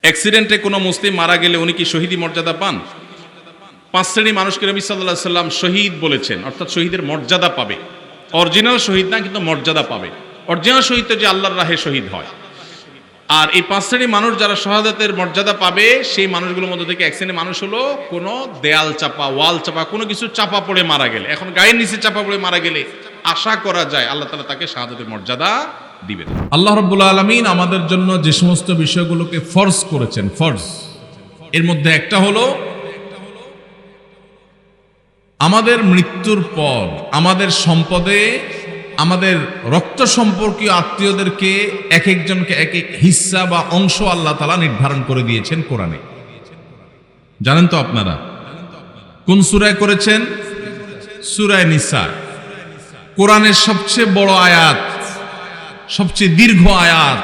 অ্যাক্সিডেন্টে কোনো মুসলিম মারা গেলে উনি কি শহীদি মর্যাদা পান? 5 শ্রেণী মানুষকে নবী সাল্লাল্লাহু আলাইহি সাল্লাম শহীদ বলেছেন, অর্থাৎ শহীদের মর্যাদা পাবে। অরিজিনাল শহীদ না, কিন্তু মর্যাদা পাবে। অরিজিনাল শহীদ তো যে আল্লাহর রাহে শহীদ হয়। আর এই 5 শ্রেণী মানুষ যারা শাহাদাতের মর্যাদা পাবে, সেই মানুষগুলোর মধ্যে থেকে এক শ্রেণী মানুষ হলো কোনো দেয়াল চাপা, ওয়াল চাপা, কোনো কিছু চাপা পড়ে মারা গেলে, এখন গায়ের নিচে চাপা পড়ে মারা গেলে আশা করা যায় আল্লাহ তাআলা তাকে শাহাদাতের মর্যাদা দিবেন। আল্লাহ রাব্বুল আলামিন আমাদের জন্য যে সমস্ত বিষয়গুলোকে ফরজ করেছেন, ফরজ, এর মধ্যে একটা হলো আমাদের মৃত্যুর পর আমাদের সম্পদে আমাদের রক্ত সম্পর্কীয় আত্মীয়দেরকে এক একজনকে এক এক হিস্সা বা অংশ আল্লাহ তাআলা নির্ধারণ করে দিয়েছেন কোরআনে। জানেন তো আপনারা কোন সূরায় করেছেন? সূরা নিসা, কোরআনের সবচেয়ে বড় আয়াত, সবচেয়ে দীর্ঘ আয়াত।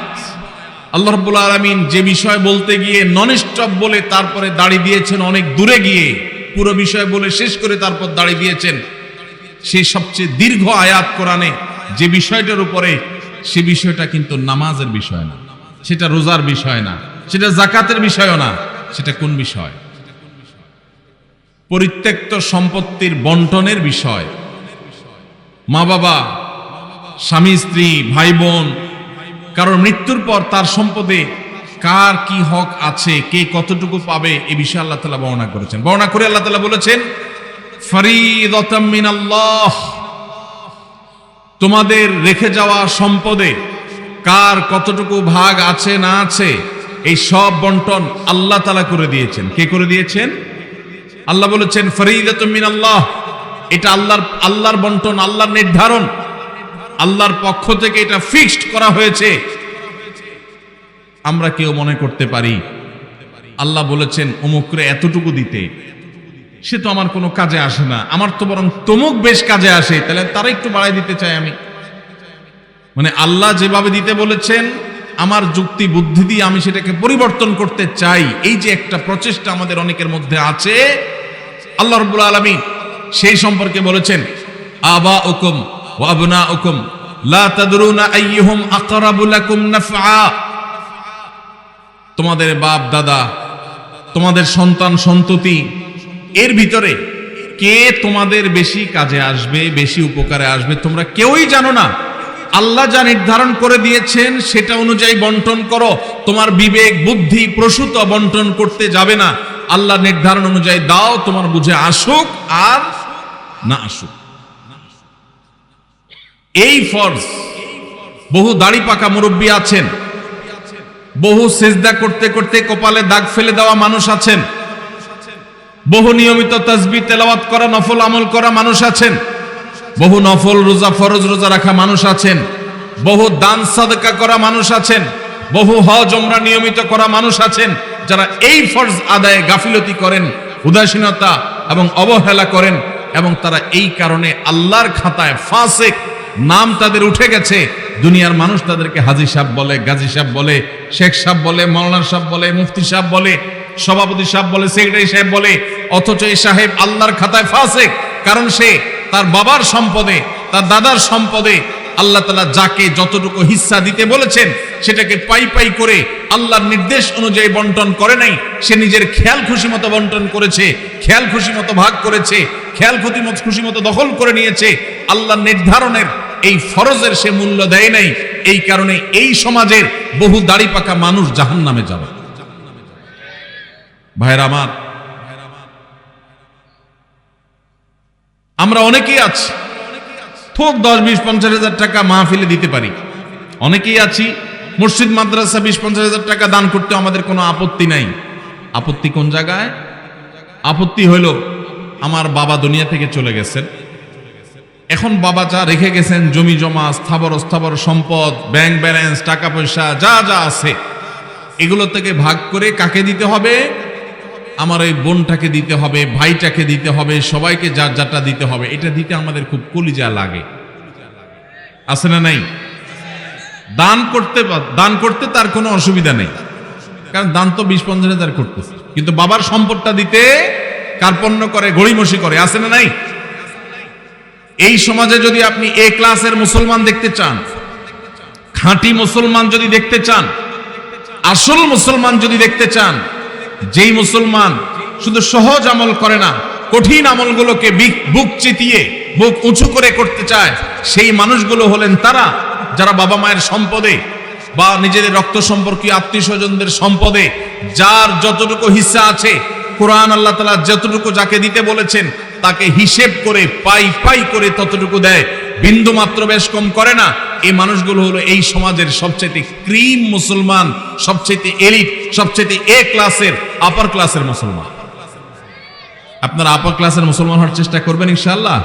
আল্লাহ রাব্বুল আলামিন যে বিষয় বলতে গিয়ে নন স্টপ বলে তারপরে দাড়ি দিয়েছেন, অনেক দূরে গিয়ে পুরো বিষয় বলে শেষ করে তারপর দাড়ি দিয়েছেন, সেই সবচেয়ে দীর্ঘ আয়াত কোরআনে যে বিষয়টার উপরে, সে বিষয়টা কিন্তু নামাজের বিষয় না, সেটা রোজার বিষয় না, সেটা যাকাতের বিষয়ও না। সেটা কোন বিষয়? পরিত্যক্ত সম্পত্তির বন্টনের বিষয়। মা বাবা, স্বামী স্ত্রী, ভাই বোন, কারণ মৃত্যুর পর তার সম্পদে কার কি হক আছে, কে কতটুকু পাবে, এই বিষয়ে আল্লাহ তাআলা বর্ণনা করেছেন। বর্ণনা করে আল্লাহ তাআলা বলেছেন, ফরিদাতাম মিনাল্লাহ, তোমাদের রেখে যাওয়া সম্পদে কার কতটুকু ভাগ আছে না আছে, এই সব বন্টন আল্লাহ তাআলা করে দিয়েছেন। কে করে দিয়েছেন? আল্লাহ বলেছেন ফরিদাতুম মিনাল্লাহ, এটা আল্লাহর বন্টন, আল্লাহর নির্ধারণ, আল্লাহর পক্ষ থেকে এটা ফিক্সড করা হয়েছে। আমরা কেউ মনে করতে পারি আল্লাহ বলেছেন অমুকরে এতটুকু দিতে, সে তো আমার কোনো কাজে আসে না, আমার তো বরং তমুক বেশ কাজে আসে, তাহলে তারা একটু বাড়াই দিতে চাই আমি। মানে আল্লাহ যেভাবে দিতে বলেছেন, আমার যুক্তি বুদ্ধি দিয়ে আমি সেটাকে পরিবর্তন করতে চাই, এই যে একটা প্রচেষ্টা আমাদের অনেকের মধ্যে আছে, আল্লাহ রাব্বুল আলামিন সেই সম্পর্কে বলেছেন, আবাউকুম ওয়া আবনাউকুম লা তাদরুনা আইয়ুহুম আকরাবু লাকুম নাফআ, তোমাদের বাপ দাদা, তোমাদের সন্তান সন্ততি, এর ভিতরে কে তোমাদের বেশি কাজে আসবে, বেশি উপকারে আসবে, তোমরা কেউই জানো না। আল্লাহ যা নির্ধারণ করে দিয়েছেন সেটা অনুযায়ী বন্টন করো। তোমার বিবেক বুদ্ধি প্রসূত বন্টন করতে যাবে না, আল্লাহ নির্ধারণ অনুযায়ী দাও, তোমার বুঝে আসুক আর না আসুক। এই ফরজ। বহু দাড়ি পাকা মুরব্বী আছেন, বহু সিজদা করতে করতে কপালে দাগ ফেলে দেওয়া মানুষ আছেন, বহু নিয়মিত তাসবিহ তেলাওয়াত করা, নফল আমল করা মানুষ আছেন, বহু নফল রোজা, ফরজ রোজা রাখা মানুষ আছেন, বহু দান সাদকা করা মানুষ আছেন, বহু হজ ওমরা নিয়মিত করা মানুষ আছেন, যারা এই ফরজ আদায়ে গাফিলতি করেন, উদাসীনতা এবং অবহেলা করেন, এবং তারা এই কারণে আল্লাহর খাতায় ফাসিক নাম তাদের উঠে গেছে। দুনিয়ার মানুষ তাদেরকে হাজী সাহেব বলে, গাজী সাহেব বলে, শেখ সাহেব বলে, মাওলানা সাহেব বলে, মুফতি সাহেব বলে, সভাপতি সাহেব বলে, সেক্রেটারি সাহেব বলে, অথচ এই সাহেব আল্লাহর খাতায় ফাসিক। কারণ সে তার বাবার সম্পদে, তার দাদার সম্পদে আল্লাহ তাআলা যাকে যতটুকু হিস্সা দিতে বলেছেন সেটাকে পাই পাই করে আল্লাহর নির্দেশ অনুযায়ী বন্টন করে নাই, সে নিজের খেয়াল খুশি মতো বন্টন করেছে, খেয়াল খুশি মতো ভাগ করেছে, খেয়াল খুশি মতো দখল করে নিয়েছে। আল্লাহর নির্ধারণের এই ফরজের সে মূল্য দেয় নাই। এই কারণে এই সমাজের বহু দাড়ি পাকা মানুষ জাহান্নামে যাবে। ভাইরা আমার, আমরা অনেকেই আছি থোক 10, 20, 50 হাজার টাকা মাহফিলে দিতে পারি। অনেকেই আছি মসজিদ মাদ্রাসা 20, 50 হাজার টাকা দান করতে আমাদের কোনো আপত্তি নাই। আপত্তি কোন জায়গায়? আপত্তি হইল আমার বাবা দুনিয়া থেকে চলে গেছেন, এখন বাবা যা রেখে গেছেন, জমি জমা, স্থাবর অস্থাবর সম্পদ, ব্যাংক ব্যালেন্স, টাকা পয়সা যা যা আছে, এগুলো থেকে ভাগ করে কাকে দিতে হবে? আমার ওই বোনটাকে দিতে হবে, ভাইটাকে দিতে হবে, সবাইকে যার যারটা দিতে হবে। এটা দিতে আমাদের খুব কলিজা লাগে, আছে না নাই? দান করতে তার কোনো অসুবিধা নেই, কারণ দান তো 20-50 হাজার করতেছে, কিন্তু বাবার সম্পদটা দিতে কার্পণ্য করে, গড়িমসি করে, আছে না নাই? এই সমাজে যদি আপনি এ ক্লাসের মুসলমান দেখতে চান, খাঁটি মুসলমান যদি দেখতে চান, আসল মুসলমান যদি দেখতে চান, যেই মুসলমান শুধু সহজ আমল করে না, কঠিন আমলগুলোকে বুক চিতিয়ে বুক উঁচু করে করতে চায়, সেই মানুষগুলো হলেন তারা যারা বাবা মায়ের সম্পদে বা নিজেদের রক্ত সম্পর্কীয় আত্মীয় স্বজনদের সম্পদে যার যতটুকু হিস্সা আছে, কোরআন আল্লাহ তাআলা যতটুকু যাকে দিতে বলেছেন তাকে হিসেব করে পাই পাই করে ততটুকু দেয়, বিন্দু মাত্র বেশ কম করে না। এই মানুষগুলো হলো এই সমাজের সবচেয়ে ক্রিম মুসলমান, সবচেয়ে এলিট, সবচেয়ে এ ক্লাসের, আপার ক্লাসের মুসলমান। আপনারা আপার ক্লাসের মুসলমান হওয়ার চেষ্টা করবেন ইনশাআল্লাহ।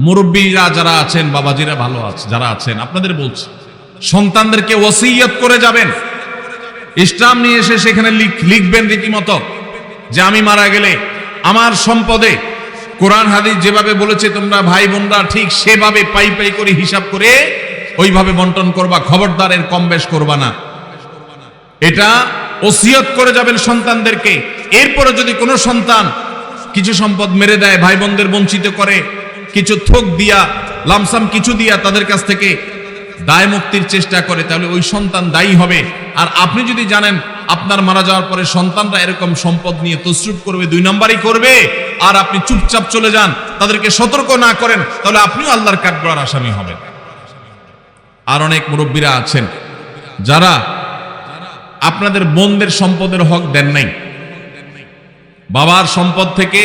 মুরব্বীরা যারা আছেন, বাবাজিরা ভালো আছে যারা আছেন, আপনাদের বলছি সন্তানদেরকে ওসিয়ত করে যাবেন। ইসলাম নিয়ে এসে সেখানে লিখবেন রীতিমতো যে আমি মারা গেলে আমার সম্পদে কোরআন হাদিস যেভাবে বলেছে তোমরা ভাই বোনরা ঠিক সেভাবে পাই পাই করে হিসাব করে ওইভাবে বন্টন করবা, খবরদার এর কম বেশ করবা না। এটা ওসিয়ত করে যাবেন সন্তানদেরকে। এরপরে যদি কোনো সন্তান কিছু সম্পদ মেরে দেয়, ভাই বোনদের বঞ্চিত করে, কিছু থোক দিয়া লামসাম কিছু দিয়া তাদের কাছ থেকে দায় মুক্তির চেষ্টা করে, তাহলে ওই সন্তান দায়ী হবে। আর আপনি যদি জানেন আপনার মারা যাওয়ার পরে সন্তানরা এরকম সম্পদ নিয়ে তসরুফ করবে, 2 নাম্বারই করবে, আর আপনি চুপচাপ চলে যান, তাদেরকে সতর্ক না করেন, তাহলে আপনিও আল্লাহর কাঠগড়ার আসামি হবেন। আর অনেক মুরব্বীরা আছেন যারা আপনাদের বোনদের সম্পদের হক দেন নাই, বাবার সম্পদ থেকে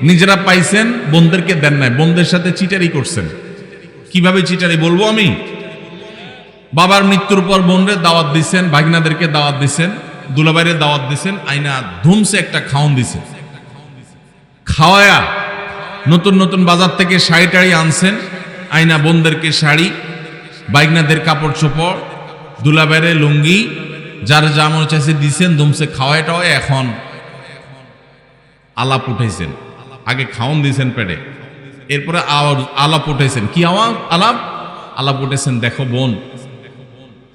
নিজেরা পাইছেন, বোনদেরকে দেন নাই, বোনদের সাথে চিটারি করছেন। কিভাবে চিটারি বলবো আমি? বাবার মৃত্যুর পর বোনরে দাওয়াত দিচ্ছেন, ভাগিনাদেরকে দাওয়াত দিচ্ছেন, দুলাভাইরে দাওয়াত দিচ্ছেন, আইনা ধুমসে একটা খাওন দিছেন, খাওয়ায়া নতুন নতুন বাজার থেকে শাড়ি টাড়ি আনছেন, আইনা বোনদেরকে শাড়ি, ভাগিনাদের কাপড় চোপড়, দুলাভাইরে লুঙ্গি, যার যা মনে চাইছে দিচ্ছেন, ধুমসে খাওয়ায় টাওয়ায় এখন আলাপ উঠাইছেন। আগে খাওন দিয়েছেন পেটে, এরপরে আলাপ উঠাইছেন। কি আলাপ উঠেছেন, দেখো বোন,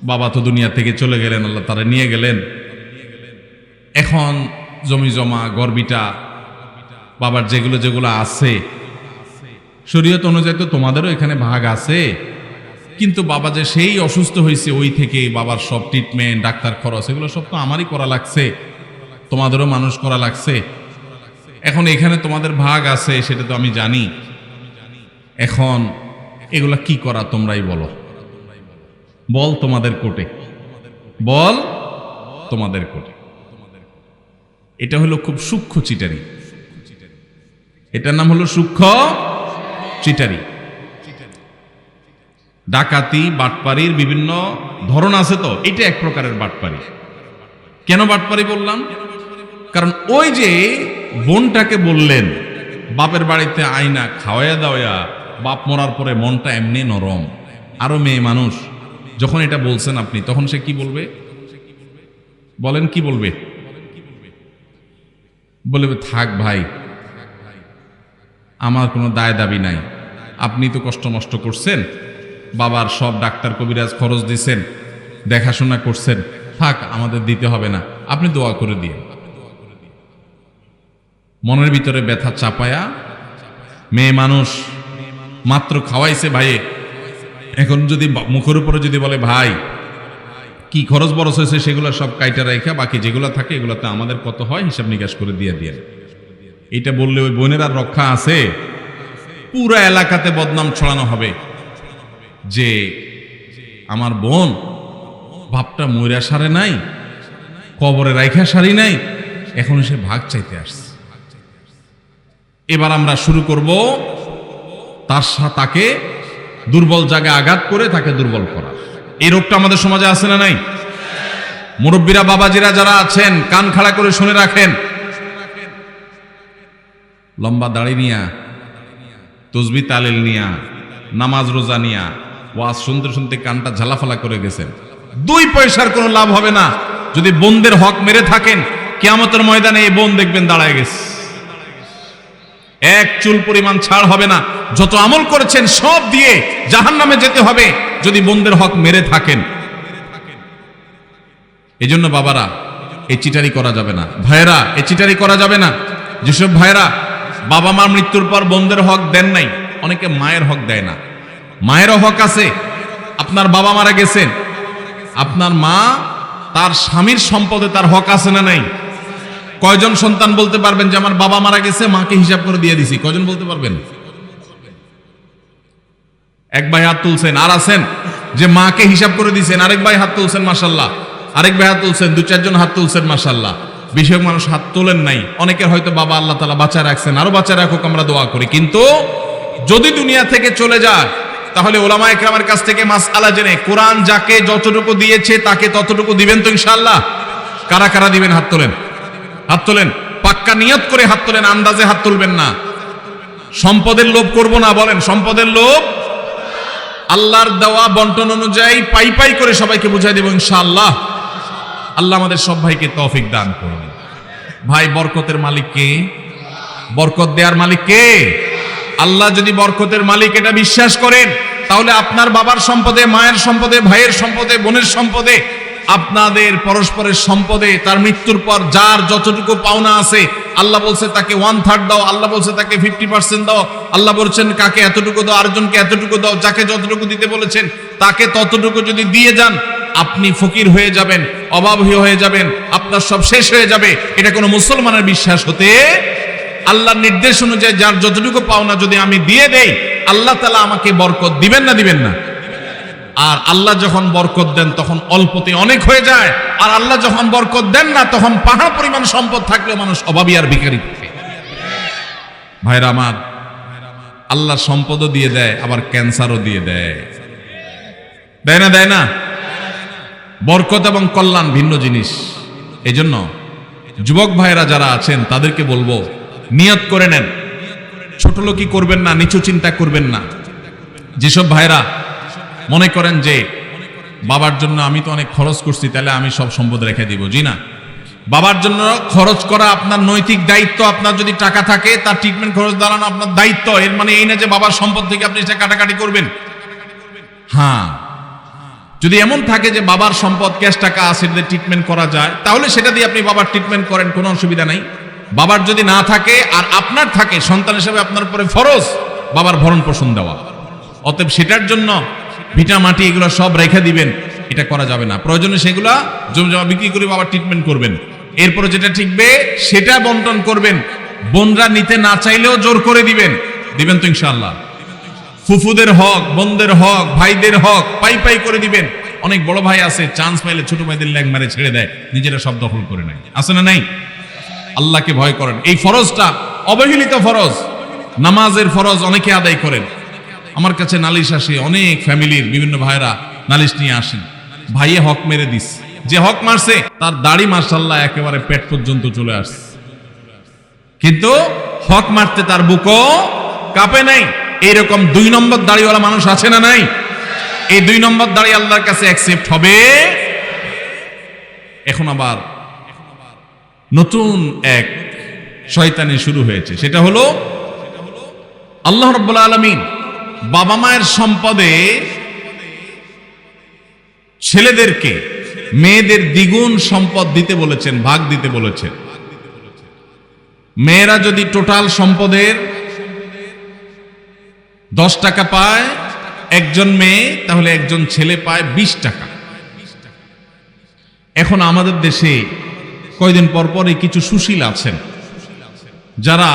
বাবা তো দুনিয়া থেকে চলে গেলেন, আল্লাহ তারা নিয়ে গেলেন, এখন জমি জমা গর্বিটা বাবার যেগুলো যেগুলো আছে শরীয়ত অনুযায়ী তো তোমাদেরও এখানে ভাগ আছে, কিন্তু বাবা যে সেই অসুস্থ হয়েছে ওই থেকে বাবার সব ট্রিটমেন্ট, ডাক্তার খরচ, এগুলো সব তো আমারই করা লাগছে, তোমাদেরও মানুষ করা লাগছে। এখন এখানে তোমাদের ভাগ আছে সেটা তো আমি জানি, এখন এগুলা কি করা তোমরাই বলো, বল তোমাদের কোর্টে, বল তোমাদের কোর্টে। এটা হলো খুব সূক্ষ্ম চিটারি, এটার নাম হলো সূক্ষ্ম চিটারি। ডাকাতি বাটপারির বিভিন্ন ধরন আছে, তো এটা এক প্রকারের বাটপারি। কেন বাটপারি বললাম? কারণ ওই যে বোনটাকে বললেন বাপের বাড়িতে আইনা খাওয়াইয়া দাওয়া, বাপ মরার পরে মনটা এমনি নরম, আরো মেয়ে মানুষ, যখন এটা বলছেন আপনি, তখন সে কি বলবে? বলেন কি বলবে? বলবে থাক ভাই, আমার কোনো দায় দাবি নাই, আপনি তো কষ্ট মষ্ট করছেন, বাবার সব ডাক্তার কবিরাজ খরচ দিছেন, দেখাশোনা করছেন, থাক আমাদের দিতে হবে না, আপনি দোয়া করে দিয়ে। মনের ভিতরে ব্যথা চাপায়া মেয়ে মানুষ মাত্র খাওয়াইছে ভাইয়ে, এখন যদি মুখের উপরে যদি বলে ভাই কি খরচ বরচ হয়েছে সেগুলো সব কাইটা রাখা, বাকি যেগুলো থাকে এগুলোতে আমাদের কত হয় হিসাব নিকাশ করে দিয়ে দিয়ে, এটা বললে ওই বোনের আর রক্ষা আছে? পুরো এলাকাতে বদনাম ছড়ানো হবে যে আমার বোন বাপটা মইরা সারে নাই, কবরে রাইখা সারি নাই, এখন সে ভাগ চাইতে আসছে। এবার আমরা শুরু করব তাকে দুর্বল জায়গায় আঘাত করে তাকে দুর্বল করা। এই রোগটা আমাদের সমাজে আছে না নাই? মুরব্বীরা বাবাজিরা যারা আছেন কান খাড়া করে শুনে রাখেন, লম্বা দাড়ি নিয়া, তসবি তালিল নিয়া, নামাজ রোজা নিয়া ওয়াজ শুনতে শুনতে কানটা ঝালাফালা করে গেছেন, 2 পয়সার কোনো লাভ হবে না। যদি বোনদের হক মেরে থাকেন, কিয়ামতের ময়দানে এই বোন দেখবেন দাঁড়ায় গেছে, এক চুল পরিমাণ ছাড় হবে না। যত আমল করেছেন সব দিয়ে জাহান্নামে যেতে হবে যদি বোনদের হক মেরে থাকেন। এই জন্য বাবারা এই চিটারি করা যাবে না, ভাইয়েরা এই চিটারি করা যাবে না। যেসব ভাইয়েরা বাবা মার মৃত্যুর পর বোনদের হক দেন নাই, অনেকে মায়ের হক দেয় না, মায়েরও হক আছে। আপনার বাবা মারা গেছেন, আপনার মা তার স্বামীর সম্পদে তার হক আছে না নাই? কয়জন সন্তান বলতে পারবেন যে আমার বাবা মারা গেছে, মাকে হিসাব করে দিয়ে দিছি? কয়জন বলতে পারবেন? এক ভাই হাত তুলছেন। আর আছেন যে মাকে হিসাব করে দিয়েছেন? আরেক ভাই হাত তুলছেন, মাশাআল্লাহ। আরেক ভাই হাত তুলছেন, 2-4 জন হাত তুলছেন, মাশাআল্লাহ। বেশিরভাগ মানুষ হাত তোলেন নাই। অনেকের হয়তো বাবা আল্লাহ তাআলা বাঁচায় রাখছেন, আরো বাঁচায় রাখুক, আমরা দোয়া করি। কিন্তু যদি দুনিয়া থেকে চলে যায়, তাহলে ওলামায়ে কেরামের কাছ থেকে মাসআলা জেনে কোরআন যাকে যতটুকু দিয়েছে তাকে ততটুকু দিবেন তো ইনশাআল্লাহ? কারা কারা দিবেন? হাত তোলেন, হাত তোলেন। পাক্কা নিয়ত করে হাত তোলেন, আন্দাজে হাত তুলবেন না। সম্পদের লোভ করব না, বলেন সম্পদের লোভ। আল্লাহর দেওয়া বন্টন অনুযায়ী পাই পাই করে সবাইকে বুঝাই দেব ইনশাআল্লাহ। আল্লাহ আমাদের সব ভাইকে তৌফিক দান করুন। ভাই, বরকতের মালিক কে? বরকত দেওয়ার মালিক কে? আল্লাহ। যদি বরকতের মালিক এটা বিশ্বাস করেন, তাহলে আপনার বাবার সম্পদে, মায়ের সম্পদে, ভাইয়ের সম্পদে, বোনের সম্পদে, আপনাদের পরস্পরের সম্পদে তার মৃত্যুর পর যার যতটুকু পাওনা আছে, আল্লাহ বলছে তাকে 1/3 দাও, আল্লাহ বলছে তাকে 50% দাও, আল্লাহ বলছেন কাকে এতটুকু দাও, আরেকজনকে এতটুকু দাও, যাকে যতটুকু দিতে বলেছেন তাকে ততটুকু যদি দিয়ে যান, আপনি ফকির হয়ে যাবেন, অভাবী হয়ে যাবেন, আপনার সব শেষ হয়ে যাবে। এটা কোনো মুসলমানের বিশ্বাস হতে, আল্লাহর নির্দেশ অনুযায়ী যার যতটুকু পাওনা যদি আমি দিয়ে দেই, আল্লাহ তাআলা আমাকে বরকত দিবেন না দিবেন না? আর আল্লাহ যখন বরকত দেন তখন অল্পতে অনেক হয়ে যায়, আর আল্লাহ যখন বরকত দেন না তখন পাহাড় পরিমাণ সম্পদ থাকলেও মানুষ অভাবী আর ভিখারি থাকে। ভাইরা আমার, আল্লাহ সম্পদও দিয়ে দেয়, আবার ক্যান্সারও দিয়ে দেয়। দেয় না? দেয় না? বরকত এবং কল্যাণ ভিন্ন জিনিস। এজন্য যুবক ভাইরা যারা আছেন তাদেরকে বলবো, নিয়ত করে নেন, ছোট লোকই করবেন না, নিচু চিন্তা করবেন না। যেসব ভাইরা মনে করেন যে বাবার জন্য আমি তো অনেক খরচ করছি, তাহলে আমি সব সম্পদ রেখে দিব, জি না। বাবার জন্য খরচ করা আপনার নৈতিক দায়িত্ব। আপনার যদি টাকা থাকে তার ট্রিটমেন্ট খরচ দাঁড়ানো আপনার দায়িত্ব। এর মানে এই না যে বাবার সম্পদ থেকে আপনি সেটা কাটাকাটি করবেন। হ্যাঁ, যদি এমন থাকে যে বাবার সম্পদ, ক্যাশ টাকা আছে, ট্রিটমেন্ট করা যায়, তাহলে সেটা দিয়ে আপনি বাবার ট্রিটমেন্ট করেন, কোনো অসুবিধা নাই। বাবার যদি না থাকে আর আপনার থাকে, সন্তান হিসেবে আপনার উপরে ফরজ বাবার ভরণ পোষণ দেওয়া। অতএব সেটার জন্য ভিটা মাটি এগুলো সব রেখে দিবেন, এটা করা যাবে না। প্রয়োজনে সেগুলা জমি জমা বিক্রি করে বাবার ট্রিটমেন্ট করবেন। এরপরে যেটা ঠিকবে সেটা বন্টন করবেন। বোনরা নিতে না চাইলেও জোর করে দিবেন, দিবেন তো ইনশাআল্লাহ। ফুফুদের হক, বোনদের হক, ভাইদের হক পাই পাই করে দিবেন। অনেক বড় ভাই আছে, চান্স পাইলে ছোট ভাইদের ল্যাং মারে ছেড়ে দেয়, নিজেরা সব দখল করে নেয়। আছে না নাই? আল্লাহকে ভয় করেন। এই ফরজটা অবহেলিত ফরজ, নামাজের ফরজ অনেকে আদায় করেন। আমার কাছে নালিশ আসে, অনেক ফ্যামিলির বিভিন্ন ভাইরা নালিশ নিয়ে আসেন, ভাইয়ে হক মেরে দিস। যে হক মারছে তার দাড়ি মাশাআল্লাহ একেবারে পেট পর্যন্ত চলে আসছে, কিন্তু হক মারতে তার বুকও কাঁপে নাই। এইরকম 2 নম্বর দাড়িওয়ালা মানুষ আছে না নাই? এই 2 নম্বর দাড়ি আল্লাহর কাছে অ্যাকসেপ্ট হবে। এখন আবার নতুন এক শয়তানি শুরু হয়েছে, সেটা হলো আল্লাহ রাব্বুল আলামিন বাবা মায়ের সম্পদে ছেলেদেরকে মেয়েদের দ্বিগুণ সম্পদ দিতে বলেছেন, ভাগ দিতে বলেছেন। মেয়েরা যদি টোটাল সম্পদের 10 টাকা পায় একজন মেয়ে, তাহলে একজন ছেলে পায় 20 টাকা। এখন আমাদের দেশে কয়দিন পর পরই কিছু সুশীল আছেন যারা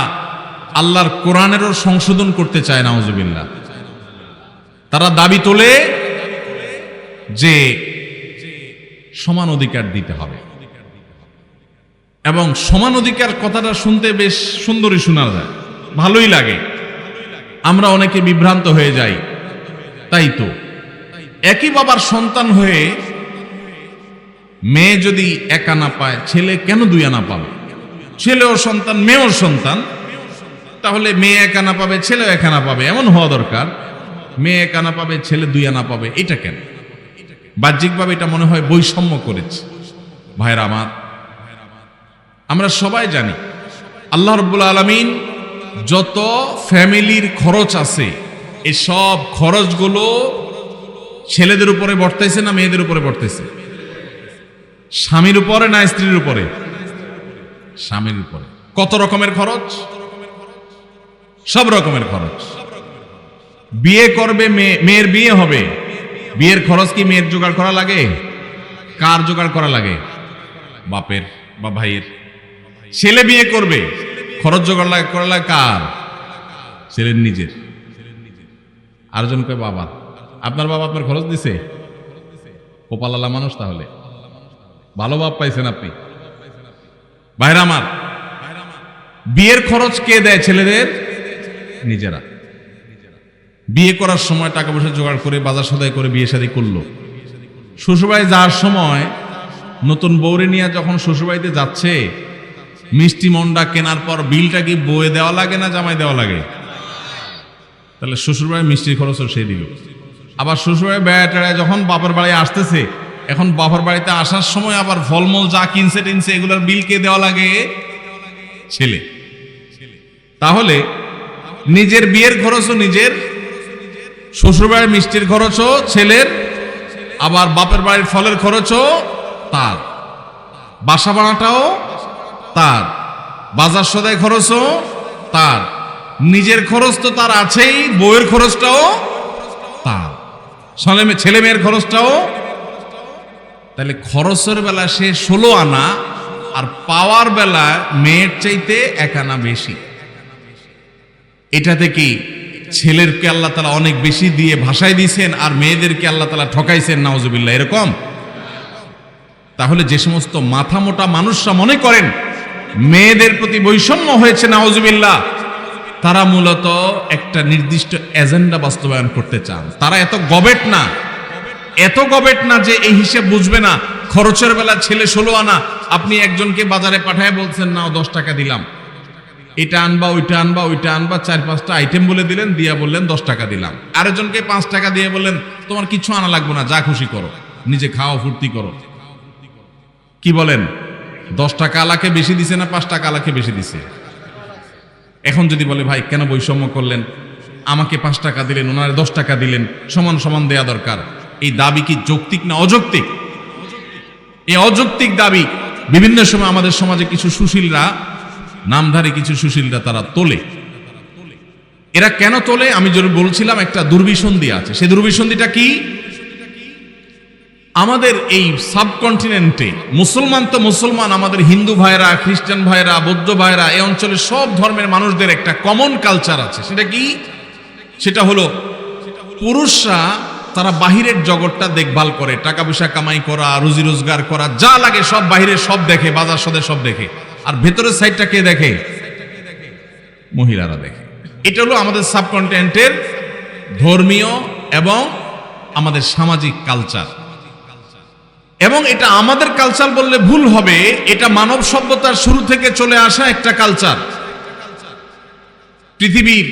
আল্লাহর কোরআনেরও সংশোধন করতে চায়, নাউজুবিল্লাহ। তারা দাবি তোলে যে সমান অধিকার দিতে হবে, এবং সমান অধিকার কথাটা শুনতে বেশ সুন্দরই শোনা যায়, ভালোই লাগে। আমরা অনেকে বিভ্রান্ত হয়ে যাই। তাই তো একই বাবার সন্তান হয়ে মেয়ে যদি 1 আনা পায়, ছেলে কেন 2 আনা পাবে? ছেলেও সন্তান, মেয়েও সন্তান, তাহলে মেয়ে 1 আনা পাবে, ছেলেও 1 আনা পাবে, এমন হওয়া দরকার। মেয়ে 1 আনা পাবে, ছেলে 2 আনা পাবে, এটা কেন? বাহ্যিকভাবে এটা মনে হয় বৈষম্য করেছে। ভাইরা আমার, আমরা সবাই জানি আল্লাহ রাব্বুল আলামিন যত ফ্যামিলির খরচ আছে, এই সব খরচগুলো ছেলেদের উপরে বর্তাইছে না মেয়েদের উপরে বর্তাইছে? স্বামীর উপরে না স্ত্রীর উপরে? স্বামীর উপরে। কত রকমের খরচ? সব রকমের খরচ। বিয়ে করবে, মেয়ের বিয়ে হবে, বিয়ের খরচ কি মেয়ের জোগাড় করা লাগে? কার জোগাড় করা লাগে? বাপের বা ভাইয়ের। ছেলে বিয়ে করবে, খরচ জোগাড় করা লাগে কার? ছেলের নিজের। আরেকজন কয় বাবা। আপনার বাবা আপনার খরচ দিছে? কপালালা মানুষ তাহলে, ভালো বাপ পাইছেন আপনি। ভাইরা আমার, বিয়ের খরচ কে দেয়? ছেলেদের নিজেরা। বিয়ে করার সময় টাকা পয়সা জোগাড় করে বাজার সদাই করে বিয়ে শাদী করলো। শ্বশুরবাড়ি যাওয়ার সময় নতুন বউরে নিয়ে যখন শ্বশুরবাড়িতে যাচ্ছে, মিষ্টি মন্ডা কেনার পর বিলটা কি বয়ে দেওয়া লাগে না জামাই দেওয়া লাগে? তাহলে শ্বশুরবাড়ির মিষ্টির খরচও সে দিল। আবার শ্বশুরবাড়ি বেড়ায় যখন বাপের বাড়ি আসতেছে, এখন বাপের বাড়িতে আসার সময় আবার ফলমূল যা কিনছে টিনছে এগুলোর বিল কে দেওয়া লাগে? ছেলে। তাহলে নিজের বিয়ের খরচও নিজের, শ্বশুরবাড়ির মিষ্টির খরচও ছেলের, আবার বাপের বাড়ির ফলের খরচও তার, বাসা ভাড়াটাও তার, বাজার সদাই খরচও তার, নিজের খরচ তো তার আছেই, বউয়ের খরচটাও তার, ছেলে মেয়ের খরচটাও। তাহলে খরচের বেলা সে 16 আনা, আর পাওয়ার বেলা মেয়ের চাইতে 1 আনা বেশি। এটাতে কি ছেলেরকে আল্লাহ তাআলা অনেক বেশি দিয়ে ভাষায় দিয়েছেন, আর মেয়েদেরকে আল্লাহ তাআলা ঠকাইছেন? নাউজুবিল্লাহ, এরকম? তাহলে যে সমস্ত মাথা মোটা মানুষরা মনে করেন মেয়েদের প্রতি বৈষম্য হয়েছে, নাউজুবিল্লাহ, তারা মূলত একটা নির্দিষ্ট এজেন্ডা বাস্তবায়ন করতে চান। তারা এত গবেট না যে এই হিসেব বুঝবে না। খরচের বেলা ছেলে 16 আনা, আপনি একজনকে বাজারে পাঠায় বলছেন নাও 10 টাকা দিলাম, এটা আনবা ওইটা আনবা ওইটা আনবা, 4-5টা আইটেম বলে দিলেন, দিয়া বললেন 10 টাকা দিলাম। আরেকজনকে 5 টাকা দিয়ে বললেন তোমার কিছু আনা লাগবে না, যা খুশি করো, নিজে খাও, ফুর্তি করো। কি বলেন? 10 টাকা আলাকে বেশি দিছে না 5 টাকা আলাকে বেশি দিছে? এখন যদি বলে ভাই কেন বৈষম্য করলেন, আমাকে 5 টাকা দিলেন, ওনারে 10 টাকা দিলেন, সমান সমান দেয়া দরকার, এই দাবি কি যৌক্তিক না অযৌক্তিক? এই অযৌক্তিক দাবি বিভিন্ন সময় আমাদের সমাজে কিছু সুশীলরা, নামধারী কিছু সুশীলরা তারা তোলে। এরা কেন তোলে? আমি যেটা বলছিলাম, একটা দুর্বিসন্ধি আছে। সেই দুর্বিসন্ধিটা কি? আমাদের এই সাবকন্টিনেন্টে মুসলমান তো মুসলমান, আমাদের হিন্দু ভাইরা, খ্রিস্টান ভাইরা, বৌদ্ধ ভাইরা, এই অঞ্চলের সব ধর্মের মানুষদের একটা কমন কালচার আছে। সেটা কি? সেটা হলো পুরুষরা তারা বাহিরের জগৎটা দেখভাল করে, টাকা পয়সা কামাই করা, রুজি রোজগার করা, যা লাগে সব বাহিরে সব দেখে, বাজার সদে সব দেখে, আর ভেতরের সাইডটা কে দেখে? মহিলারা দেখে। এটা হলো আমাদের সাবকন্টিনেন্টের ধর্মীয় এবং আমাদের সামাজিক কালচার। এবং এটা আমাদের কালচার বললে ভুল হবে, এটা মানব সভ্যতার শুরু থেকে চলে আসা একটা কালচার। পৃথিবীর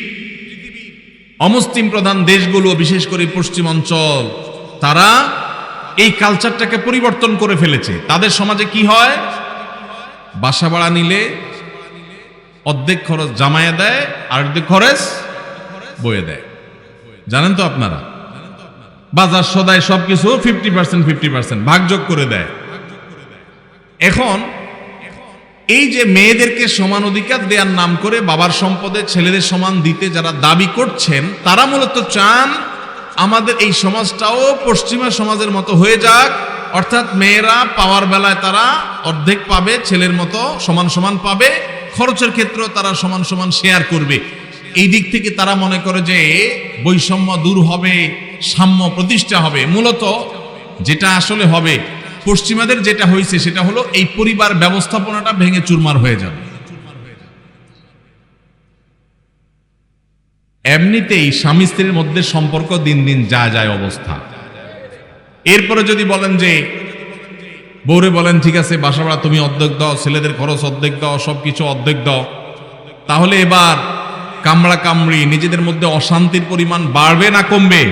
অমুসলিম প্রধান দেশগুলো, বিশেষ করে পশ্চিমাঞ্চল, তারা এই কালচারটাকে পরিবর্তন করে ফেলেছে। তাদের সমাজে কি হয়? বাসা ভাড়া নিলে অর্ধেক খরচ জামাইয়া দেয়, আর অর্ধেক খরচ বয়ে দেয়। জানেন তো আপনারা? বাজার সদায় সবকিছু 50% ভাগযোগ করে দেয়। এখন এই যে মেয়েদেরকে সমান অধিকার দেওয়ার নাম করে বাবার সম্পদে ছেলেদের সমান দিতে যারা দাবি করছেন, তারা মূলত চান আমাদের এই সমাজটাও পশ্চিমা সমাজের মতো হয়ে যাক, অর্থাৎ মেয়েরা পাওয়ার বেলায় তারা অর্ধেক পাবে, ছেলের মতো সমান সমান পাবে, খরচের ক্ষেত্রেও তারা সমান সমান শেয়ার করবে। এই দিক থেকে তারা মনে করে যে বৈষম্য দূর হবে, সাম্য প্রতিষ্ঠা হবে। মূলত যেটা আসলে হবে, পশ্চিমাদের যেটা হয়েছে সেটা হলো এই পরিবার ব্যবস্থাপনাটা ভেঙে চুরমার হয়ে যাবে। এমনিতেই স্বামী স্ত্রীর মধ্যে সম্পর্ক দিন দিন যা যায় অবস্থা। এরপরে যদি বলেন যে বউরে বলেন ঠিক আছে বাসা ভাড়া তুমি অর্ধেক দাও, ছেলেদের খরচ অর্ধেক দাও, সবকিছু অর্ধেক দাও, তাহলে এবার কামড়া কামড়ি নিজেদের মধ্যে অশান্তির পরিমাণ বাড়বে না কমবে?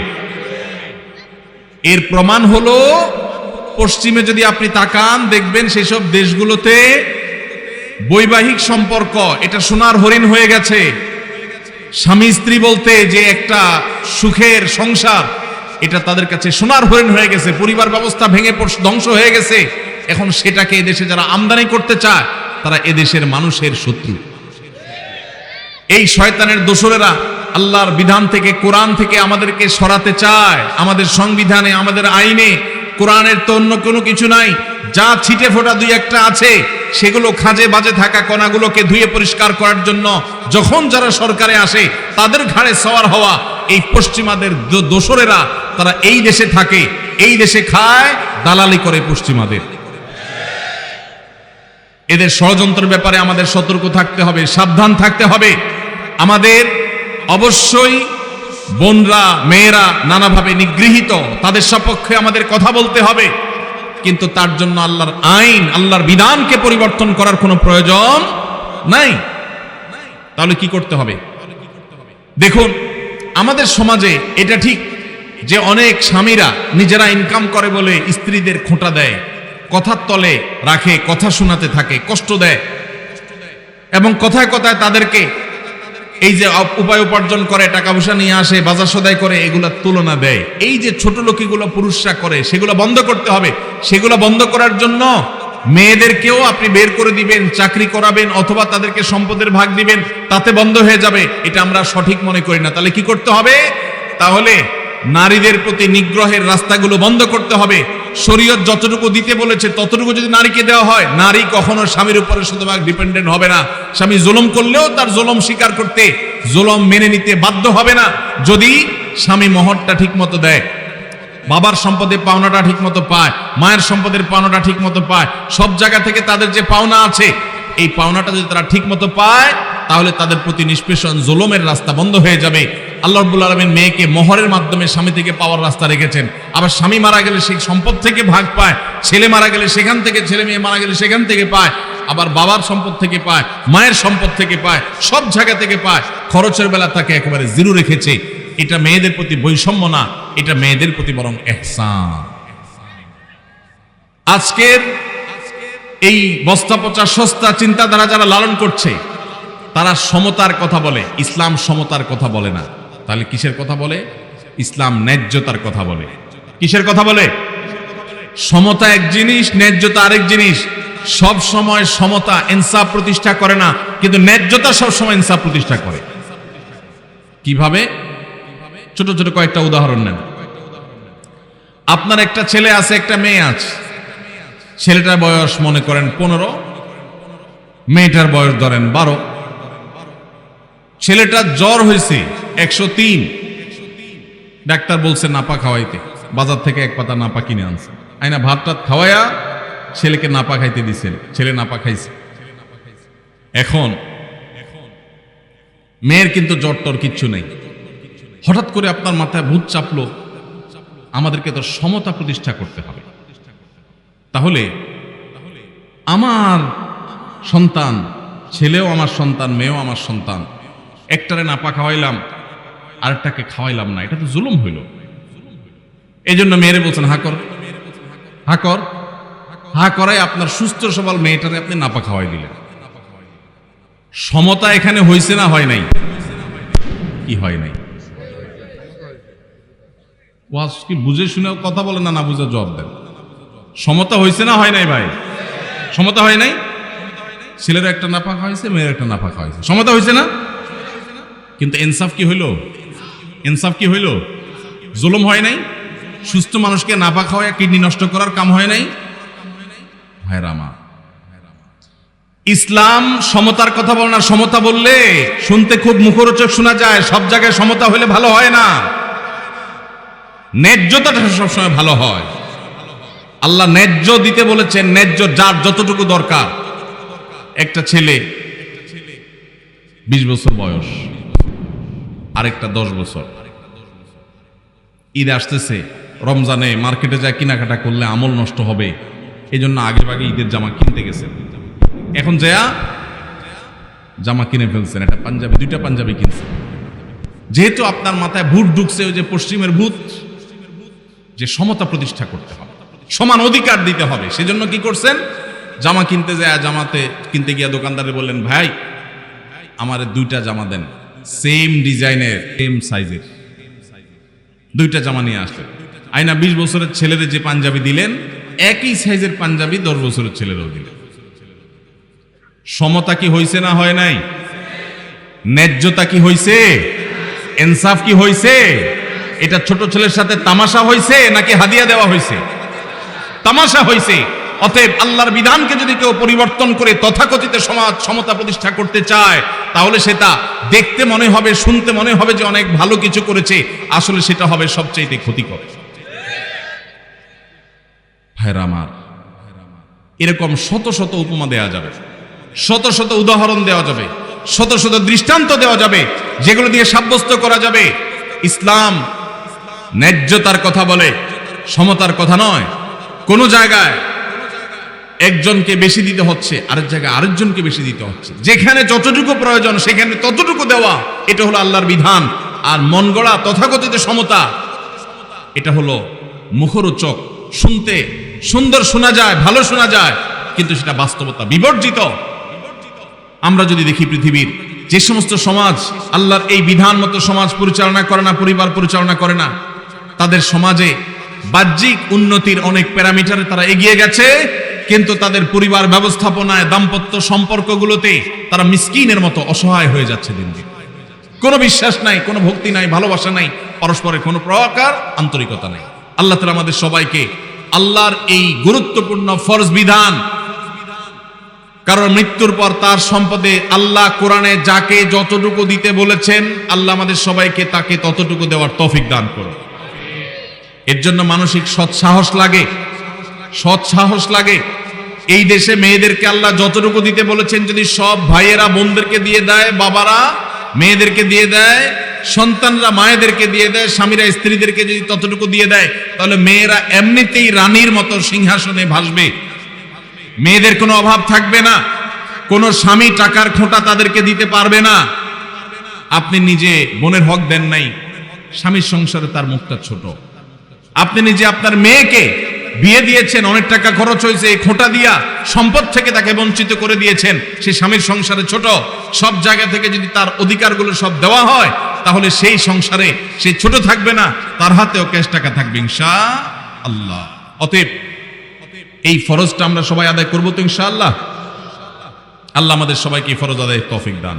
এর প্রমাণ হলো পশ্চিমে যদি আপনি তাকান দেখবেন সেসব দেশগুলোতে বৈবাহিক সম্পর্ক এটা সোনার হরিণ হয়ে গেছে। স্বামী স্ত্রী বলতে যে একটা সুখের সংসার, এটা তাদের কাছে সোনার হরিণ হয়ে গেছে। পরিবার ব্যবস্থা ভেঙে ধ্বংস হয়ে গেছে। এখন সেটাকে এদেশে যারা আমদানি করতে চায় তারা এদেশের মানুষের শত্রু। এই শয়তানের দোসরেরা আল্লাহর বিধান থেকে, কোরআন থেকে আমাদেরকে সরাতে চায়। আমাদের সংবিধানে, আমাদের আইনে কোরআনের তো অন্য কোনো কিছু নাই, যা ছিটে ফোটা দুই একটা আছে সেগুলো খাজে বাজে থাকা কণাগুলোকে ধুয়ে পরিষ্কার করার জন্য যখন যারা সরকারে আসে তাদের ঘাড়ে সওয়ার হওয়া এই পশ্চিমাদের দোসরেরা, তারা এই দেশে থাকে, এই দেশে খায়, দালালি করে পশ্চিমাদের। এদের ষড়যন্ত্রের ব্যাপারে আমাদের সতর্ক থাকতে হবে, সাবধান থাকতে হবে। আমাদের অবশ্যই বোনরা, মেয়েরা নানাভাবে নিগৃহীত, তাদের সপক্ষে আমাদের কথা বলতে হবে, কিন্তু তার জন্য আল্লাহর আইন, আল্লাহর বিধানকে পরিবর্তন করার কোনো প্রয়োজন নাই। তাহলে কি করতে হবে? দেখুন, আমাদের সমাজে এটা ঠিক যে অনেক স্বামীরা নিজেরা ইনকাম করে বলে স্ত্রীদের খোঁটা দেয়, কথার তলে রাখে, কথা শোনাতে থাকে, কষ্ট দেয়, এবং কথায় কথায় তাদেরকে এই যে উপায় উপার্জন করে, টাকা পয়সা নিয়ে আসে, বাজার সদাই করে, এগুলা তুলনা দেয়। এই যে ছোট লোকিগুলো পুরুষরা করে, সেগুলো বন্ধ করতে হবে। সেগুলো বন্ধ করার জন্য মেয়েদেরকেও আপনি বের করে দিবেন, চাকরি করাবেন, অথবা তাদেরকে সম্পদের ভাগ দিবেন, তাতে বন্ধ হয়ে যাবে, এটা আমরা সঠিক মনে করি না। তাহলে কি করতে হবে? তাহলে নারীদের প্রতি নিগ্রহের রাস্তাগুলো বন্ধ করতে হবে। শরীয়ত যতটুকু দিতে বলেছে ততটুকু যদি নারীকে দেওয়া হয়, নারী কখনো স্বামীর উপরে শতভাগ ডিপেন্ডেন্ট হবে না। স্বামী জুলুম করলেও তার জুলুম স্বীকার করতে, জুলুম মেনে নিতে বাধ্য হবে না, যদি স্বামী মহরটা ঠিক মতো দেয়, বাবার সম্পদের পাওনাটা ঠিক মতো পায়, মায়ের সম্পদের পাওনাটা ঠিক মতো পায়, সব জায়গা থেকে তাদের যে পাওনা আছে এই পাওনাটা যদি তারা ঠিক মতো পায়, তাহলে তাদের প্রতি নিষ্পেষণ জুলুমের রাস্তা বন্ধ হয়ে যাবে। আল্লাহ রাব্বুল আলামিন মেয়েকে মোহরের মাধ্যমে স্বামী থেকে পাওয়ার রাস্তা রেখেছেন। আবার স্বামী মারা গেলে সেই সম্পদ থেকে ভাগ পায়, ছেলে মারা গেলে সেখান থেকে, ছেলে মেয়ে মারা গেলে সেখান থেকে পায়, আবার বাবার সম্পদ থেকে পায়, মায়ের সম্পদ থেকে পায়, সব জায়গা থেকে পায়। খরচের বেলা তাকে একেবারে জিরো রেখেছে। এটা মেয়েদের প্রতি বৈষম্য না, এটা মেয়েদের প্রতি বরং ইহসান। আজকের এই বস্তা পচা সস্তা চিন্তাধারা যারা লালন করছে, তারা সমতার কথা বলে, ইসলাম সমতার কথা বলে না। তাহলে কিসের কথা বলে? ইসলাম ন্যায্যতার কথা বলে। কিসের কথা বলে? সমতা এক জিনিস, ন্যায্যতা আরেক জিনিস। সব সময় সমতা ইনসাফ প্রতিষ্ঠা করে না, কিন্তু ন্যায্যতা সব সময় ইনসাফ প্রতিষ্ঠা করে। কিভাবে? ছোট ছোট কয়েকটা উদাহরণ নেন। আপনার একটা ছেলে আছে, একটা মেয়ে আছে। ছেলেটার বয়স মনে করেন 15, মেয়েটার বয়স ধরেন 12। ছেলেটার জ্বর হয়েছে 103, ডাক্তার বলছে নাপা খাওয়াইতে, বাজার থেকে এক পাতা নাপা কিনে আনছে, আইনা ভাত টাত খাওয়াইয়া ছেলেকে নাপা খাইতে দিছেন, ছেলে নাপা খাইছে। এখন মেয়ের কিন্তু জ্বর টর কিচ্ছু নেই। হঠাৎ করে আপনার মাথায় ভূত চাপলো, আমাদেরকে তো সমতা প্রতিষ্ঠা করতে হবে। তাহলে আমার সন্তান, ছেলেও আমার সন্তান, মেয়েও আমার সন্তান, একটারে নাপা খাওয়াইলাম, আরেকটাকে খাওয়াইলাম না, এটা তো জুলুম হইল। এই জন্য মেয়েরে বলছেন হা কর, হা কর, হা করাই আপনার সুস্থ সবল মেয়েটারে আপনি নাপা খাওয়াই দিলেন। সমতা এখানে হয়েছে না হয় নাই? কি হয় নাই? ওয়াজ কি বুঝে শুনে কথা বলেন না, না বুঝে জবাব দেন। সমতা হয়েছে না হয় নাই ভাই? সমতা হয় নাই? ছেলের একটা নাপা খাওয়াইছে, মেয়ের একটা নাপা খাওয়াইছে, সমতা হয়েছে না? কিন্তু ইনসাফ কি হইল? ইনসাফ কি হইল? জুলুম হয় নাই? সুস্থ মানুষকে নাপা খাওয়ায় কিডনি নষ্ট করার কাম হয় নাই? ভাইরা আমার, ইসলাম সমতার কথা বলে না। সমতা বললে শুনতে খুব মুখরোচক শোনা যায়, সব জায়গায় সমতা হলে ভালো হয় না। ন্যায্যতাটা সবসময় ভালো হয়। আল্লাহ ন্যায্য দিতে বলেছেন, ন্যায্য যার যতটুকু দরকার। একটা ছেলে 20 বছর বয়স, আরেকটা 10 বছর। ঈদ আসতেছে, রমজানে মার্কেটে যায় কেনাকাটা করলে আমল নষ্ট হবে, এই জন্য আগে ভাগে ঈদের জামা কিনতে গেছেন। এখন যা জামা কিনে ফেলছেন, একটা পাঞ্জাবি, 2টা পাঞ্জাবি কিনছেন। যেহেতু আপনার মাথায় ভূত ঢুকছে, ওই যে পশ্চিমের ভূত, যে সমতা প্রতিষ্ঠা করতে হবে, সমান অধিকার দিতে হবে, সেজন্য কি করছেন? জামা কিনতে যায়, জামাতে কিনতে গিয়া দোকানদারে বললেন, ভাই আমারে 2টা জামা দেন, সেম ডিজাইনের, সেম সাইজের 2টা জামা নিয়ে আসলেন। আইনা 20 বছরের ছেলের যে পাঞ্জাবি দিলেন, একই সাইজের পাঞ্জাবি 10 বছরের ছেলেরও দিলেন। সমতা কি হয়েছে না হয় নাই? ন্যায্যতা কি হয়েছে? ইনসাফ কি হয়েছে? এটা ছোট ছেলের সাথে তামাশা হয়েছে নাকি হাদিয়া দেওয়া হয়েছে? তামাশা হয়েছে। অতএব আল্লাহর বিধানকে যদি কেউ পরিবর্তন করে তথাকথিত সমাজ সমতা প্রতিষ্ঠা করতে চায়, তাহলে সেটা দেখতে মনে হবে, শুনতে মনে হবে যে অনেক ভালো কিছু করেছে, আসলে সেটা হবে সবচেয়ে ক্ষতিকর। ভাইরা আমার, এরকম শত শত উপমা দেওয়া যাবে, শত শত উদাহরণ দেওয়া যাবে, শত শত দৃষ্টান্ত দেওয়া যাবে, যেগুলো দিয়ে সাব্যস্ত করা যাবে ইসলাম ন্যায্যতার কথা বলে, সমতার কথা নয়। কোন জায়গায় একজনকে বেশি দিতে হচ্ছে, আরেক জায়গায় আরেকজনকে বেশি দিতে হচ্ছে। যেখানে যতটুকু প্রয়োজন সেখানে ততটুকু দেওয়া, এটা হলো আল্লাহর বিধান। আর মন গড়া তথাকথিত সমতা, এটা হলো মুখরোচক, শুনতে সুন্দর শোনা যায়, ভালো শোনা যায়, কিন্তু সেটা বাস্তবতা বিবর্জিত। আমরা যদি দেখি পৃথিবীর যে সমস্ত সমাজ আল্লাহর এই বিধান মতো সমাজ পরিচালনা করে না, পরিবার পরিচালনা করে না, তাদের সমাজে বাহ্যিক উন্নতির অনেক প্যারামিটারে তারা এগিয়ে গেছে, কিন্তু তাদের পরিবার ব্যবস্থাপনায়, দাম্পত্য সম্পর্কগুলোতে তারা মিসকিনের মতো অসহায় হয়ে যাচ্ছে দিন দিন। কোনো বিশ্বাস নাই, কোনো ভক্তি নাই, ভালোবাসা নাই, পরস্পরের কোনো প্রকার আন্তরিকতা নাই। আল্লাহ তাআলা আমাদের সবাইকে আল্লাহর এই গুরুত্বপূর্ণ ফরজ বিধান, কারণ মৃত্যুর পর তার সম্পদে আল্লাহ কোরআনে যাকে যতটুকু দিতে বলেছেন, আল্লাহ আমাদের সবাইকে তাকে ততটুকু দেওয়ার তৌফিক দান করুন। এর জন্য মানসিক সৎসাহস লাগে, সৎসাহস লাগে। এই দেশে মেয়েদেরকে আল্লাহ যতটুকু দিতে বলেছেন, যদি সব ভাইয়েরা বোনদেরকে দিয়ে দেয়, বাবারা মেয়েদেরকে দিয়ে দেয়, সন্তানরা মায়েদেরকে দিয়ে দেয়, স্বামীরা স্ত্রীদেরকে যদি ততটুকু দিয়ে দেয়, তাহলে মেয়েরা এমনিতেই রানীর মতো সিংহাসনে ভাসবে। মেয়েদের কোনো অভাব থাকবে না, কোনো স্বামী টাকার খোঁটা তাদেরকে দিতে পারবে না। আপনি নিজে বোনের হক দেন নাই, স্বামীর সংসারে তার মুখটা ছোট। আপনি নিজে আপনার মেয়েকে বিয়ে দিয়েছেন, অনেক টাকা খরচ হয়েছে, এই খোঁটা দিয়া সম্পদ থেকে তাকে বঞ্চিত করে দিয়েছেন, সে স্বামীর সংসারে ছোট। সব জায়গা থেকে যদি তার অধিকারগুলো সব দেওয়া হয়, তাহলে সেই সংসারে সে ছোট থাকবে না, তার হাতেও ক্যাশ টাকা থাকবে ইনশাআল্লাহ। অতএব এই ফরজটা আমরা সবাই আদায় করবো তো ইনশাআল্লাহ। আল্লাহ আমাদের সবাইকে এই ফরজ আদায়ের তৌফিক দান।